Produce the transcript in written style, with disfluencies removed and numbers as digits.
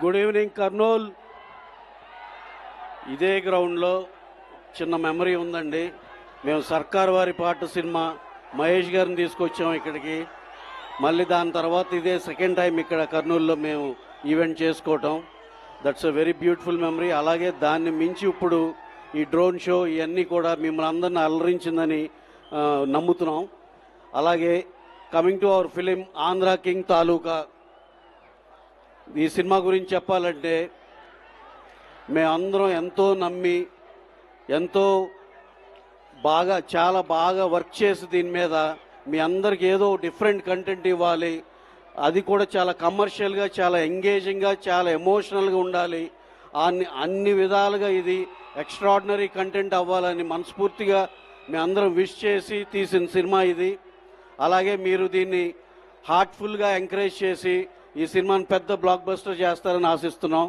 Good evening Kurnool. ఇదే గ్రౌండ్లో చిన్న మెమరీ ఉందండి. మేము సర్కార్ వారి పాట సినిమా మహేష్ గారిని తీసుకొచ్చాము ఇక్కడికి. మళ్ళీ దాని తర్వాత ఇదే సెకండ్ టైం ఇక్కడ కర్నూలులో మేము ఈవెంట్ చేసుకోవటం. That's a very beautiful memory. అలాగే దాన్ని మించి ఇప్పుడు ఈ డ్రోన్ షో ఇవన్నీ కూడా మిమ్మల్ని అందరిని అలరించిందని నమ్ముతున్నాం. అలాగే coming to our film Andhra King Taluka, ఈ సినిమా గురించి చెప్పాలంటే మేమందరం ఎంతో నమ్మి ఎంతో చాలా బాగా వర్క్ చేసి దీని మీద మీ అందరికి ఏదో డిఫరెంట్ కంటెంట్ ఇవ్వాలి, అది కూడా చాలా కమర్షియల్గా, చాలా ఎంగేజింగ్గా, చాలా ఎమోషనల్గా ఉండాలి, అన్ని విధాలుగా ఇది ఎక్స్ట్రాడినరీ కంటెంట్ అవ్వాలని మనస్ఫూర్తిగా మీ అందరం విష్ చేసి తీసిన సినిమా ఇది. అలాగే మీరు దీన్ని హార్ట్ఫుల్గా ఎంకరేజ్ చేసి ఈ సినిమాని పెద్ద బ్లాక్ బస్టర్ చేస్తారని ఆశిస్తున్నాం.